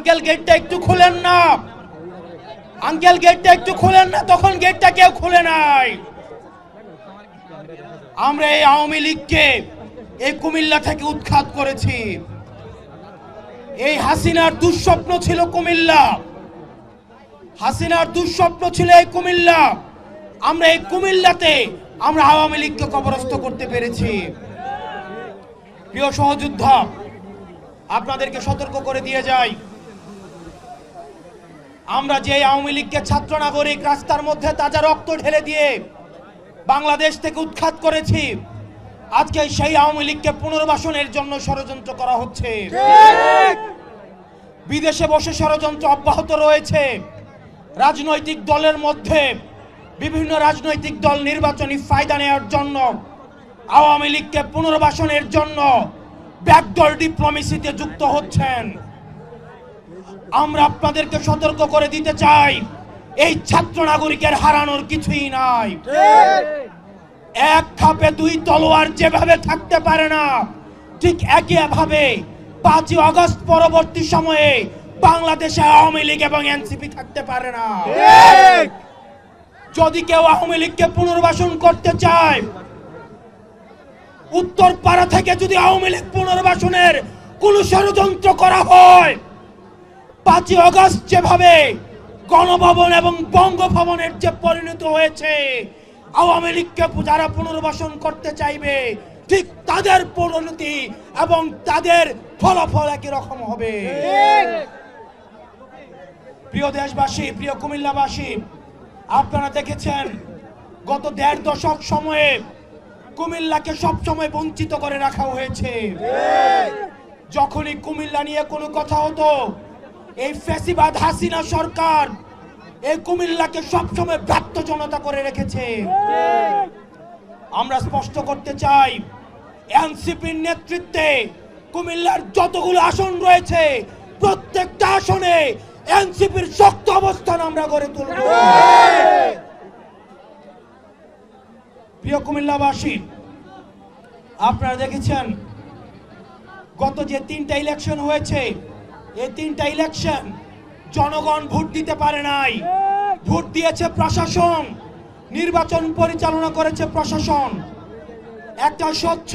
Uncle গেটটা একটু খুলেন না, আঙ্কেল গেটটা একটু খুলেন না, তখন গেটটা কেউ খুলে নাই। আমরা এই আওয়ামী লীগকে এই কুমিল্লা থেকে উৎখাত করেছি। এই হাসিনার দুঃস্বপ্ন ছিল কুমিল্লা, হাসিনার দুঃস্বপ্ন ছিল এই কুমিল্লা। আমরা এই কুমিল্লাতে আমরা আওয়ামী লীগকে কবরস্থ করতে পেরেছি। প্রিয় সহযোদ্ধা, আপনাদেরকে সতর্ক করে দিয়ে যাই, আমরা যে আওয়ামী লীগকে ছাত্র নাগরিক রাস্তার মধ্যে তাজা রক্ত ঢেলে দিয়ে বাংলাদেশ থেকে উৎখাত করেছি, আজকে সেই আওয়ামী লীগকে পুনর্বাসনের জন্য ষড়যন্ত্র করা হচ্ছে। বিদেশে বসে ষড়যন্ত্র অব্যাহত রয়েছে। রাজনৈতিক দলের মধ্যে বিভিন্ন রাজনৈতিক দল নির্বাচনী ফায়দা নেওয়ার জন্য আওয়ামী লীগকে পুনর্বাসনের জন্য ব্যাকডোর ডিপ্লোমেসিতে যুক্ত হচ্ছেন। আমরা আপনাদেরকে সতর্ক করে দিতে চাই, এই ছাত্র নাগরিকের হারানোর কিছুই নাই। এক খাপে দুই তলোয়ার যেভাবে থাকতে পারে না, ঠিক একইভাবে 5ই আগস্ট পরবর্তী সময়ে বাংলাদেশে আওয়ামী লীগ এবং এনসিপি থাকতে পারে না। যদি কেউ আওয়ামী লীগকে পুনর্বাসন করতে চায়, উত্তরপাড়া থেকে যদি আওয়ামী লীগ পুনর্বাসনের কোন ষড়যন্ত্র করা হয়, 5ই আগস্ট যেভাবে গণভবন এবং বঙ্গভবনের যে পরিণত হয়েছে, আওয়ামী লীগকে যারা পুনর্বাসন করতে চাইবে ঠিক তাদের পরিণতি এবং তাদের ফলাফল একই রকম হবে। প্রিয় দেশবাসী, প্রিয় কুমিল্লাবাসী, আপনারা দেখেছেন গত 1.5 দশক সময়ে কুমিল্লাকে সবসময় বঞ্চিত করে রাখা হয়েছে। যখনই কুমিল্লা নিয়ে কোনো কথা হতো, এই ফ্যাসিবাদ হাসিনা সরকার এই কুমিল্লাকে সবসময় ব্যর্থ জনতা করে রেখেছে। আমরা স্পষ্ট করতে চাই, এনসিপির নেতৃত্বে কুমিল্লার যতগুলো আসন রয়েছে, প্রত্যেকটা আসনে এনসিপির শক্ত অবস্থান আমরা গড়ে তুলব। প্রিয় কুমিল্লাবাসী, আপনারা দেখেছেন গত যে 3টা ইলেকশন হয়েছে, এই 3টা ইলেকশন জনগণ ভোট দিতে পারে নাই। ভোট দিয়েছে প্রশাসন, নির্বাচন পরিচালনা করেছে প্রশাসন। একটা স্বচ্ছ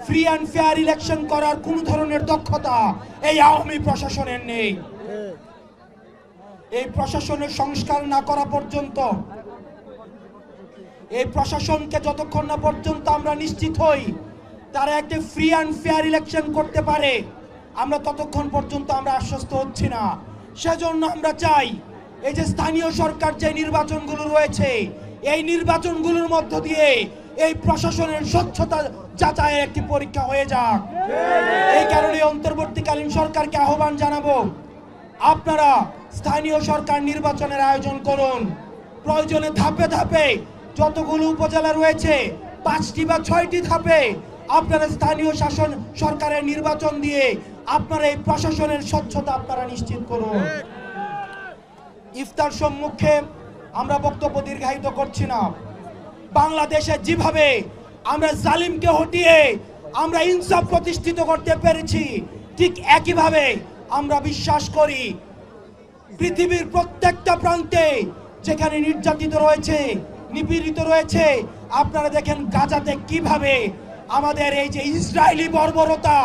ফ্রি অ্যান্ড ফেয়ার ইলেকশন করার কোন ধরনের দক্ষতা এই আওয়ামী প্রশাসনের নেই। এই প্রশাসনের সংস্কার না করা পর্যন্ত, এই প্রশাসনকে যতক্ষণ না পর্যন্ত আমরা নিশ্চিত হই তারা একটা ফ্রি অ্যান্ড ফেয়ার ইলেকশন করতে পারে, আমরা ততক্ষণ পর্যন্ত আমরা আশ্বস্ত হচ্ছি না। সেজন্য আমরা চাই এই যে স্থানীয় সরকার যে নির্বাচনগুলো রয়েছে, এই নির্বাচনগুলোর মধ্য দিয়ে এই প্রশাসনের স্বচ্ছতা যাচাইয়ের একটি পরীক্ষা হয়ে যাক। এই কারণে অন্তর্বর্তীকালীন সরকারকে আহ্বান জানাবো, আপনারা স্থানীয় সরকার নির্বাচনের আয়োজন করুন। প্রয়োজনে ধাপে ধাপে যতগুলো উপজেলা রয়েছে 5টি বা 6টি ধাপে আপনারা স্থানীয় শাসন সরকারের নির্বাচন দিয়ে আপনারা এই প্রশাসনের স্বচ্ছতা আপনারা নিশ্চিত করুন। ইফতার সম্মুখে আমরা বক্তব্য দীর্ঘায়িত করছি না। বাংলাদেশে যেভাবে আমরা জালিমকে হটিয়ে আমরা ইনসাফ প্রতিষ্ঠিত করতে পেরেছি, ঠিক একইভাবে আমরা বিশ্বাস করি পৃথিবীর প্রত্যেকটা প্রান্তে যেখানে নির্যাতিত রয়েছে, নিপীড়িত রয়েছে, আপনারা দেখেন গাজাতে কিভাবে আমাদের এই যে ইসরায়েলি বর্বরতা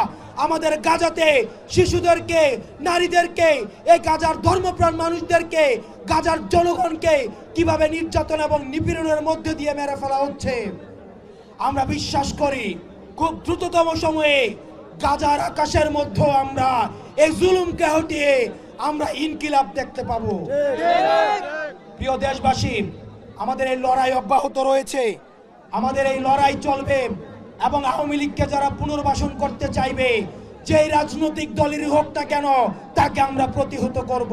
আমাদের গাজাতে শিশুদেরকে, নারীদেরকে, এই গাজার ধর্মপ্রাণ মানুষদেরকে, গাজার জনগণকে কিভাবে নির্যাতন এবং নিপীড়নের মধ্যে দিয়ে মেরে ফেলা হচ্ছে। আমরা বিশ্বাস করি খুব দ্রুততম সময়ে গাজার আকাশের মধ্যে আমরা এই জুলুমকে হটিয়ে আমরা ইনকিলাব দেখতে পাবো। প্রিয় দেশবাসী, আমাদের এই লড়াই অব্যাহত রয়েছে, আমাদের এই লড়াই চলবে এবং আওয়ামী লীগকে যারা পুনর্বাসন করতে চাইবে, যেই রাজনৈতিক দলেরই হোক না কেন, তাকে আমরা প্রতিহত করব।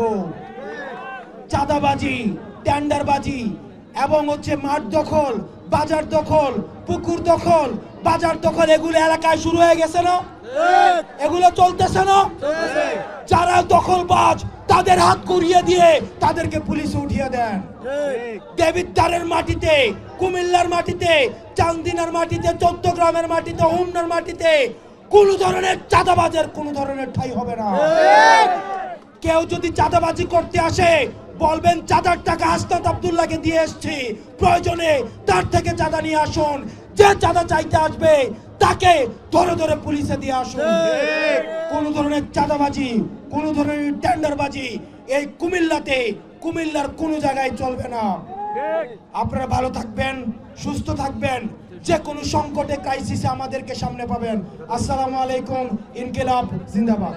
চাঁদাবাজি, টেন্ডারবাজি এবং মাঠ দখল, বাজার দখল, পুকুর দখল, বাজার দখল, এগুলো এলাকায় শুরু হয়ে গেছে না? এগুলো চলতেছে না? যারা দখলবাজ তাদের হাত করিয়ে দিয়ে তাদেরকে পুলিশে উঠিয়ে দেন। দেবিদ্বারের মাটিতে, কুমিল্লার মাটিতে, চান্দিনার মাটিতে, চট্টগ্রামের মাটিতে, হোমনার মাটিতে কোন ধরনের চাঁদাবাজের কোন ধরনের ঠাঁই হবে না। কেউ যদি চাঁদাবাজি করতে আসে বলবেন চাঁদার টাকা হাসনাত আব্দুল্লাহকে দিয়ে এসেছি, প্রয়োজনে তার থেকে চাঁদা নিয়ে আসুন। যে চাঁদা চাইতে আসবে তাকে ধরে ধরে পুলিশে দিয়ে আসুন। কোন ধরনের চাঁদাবাজি, কোন ধরনের টেন্ডারবাজি এই কুমিল্লার কোন জায়গায় চলবে না। আপনারা ভালো থাকবেন, সুস্থ থাকবেন, যে কোনো সংকটে ক্রাইসিসে আমাদেরকে সামনে পাবেন। আসসালামু আলাইকুম। ইনকিলাব জিন্দাবাদ।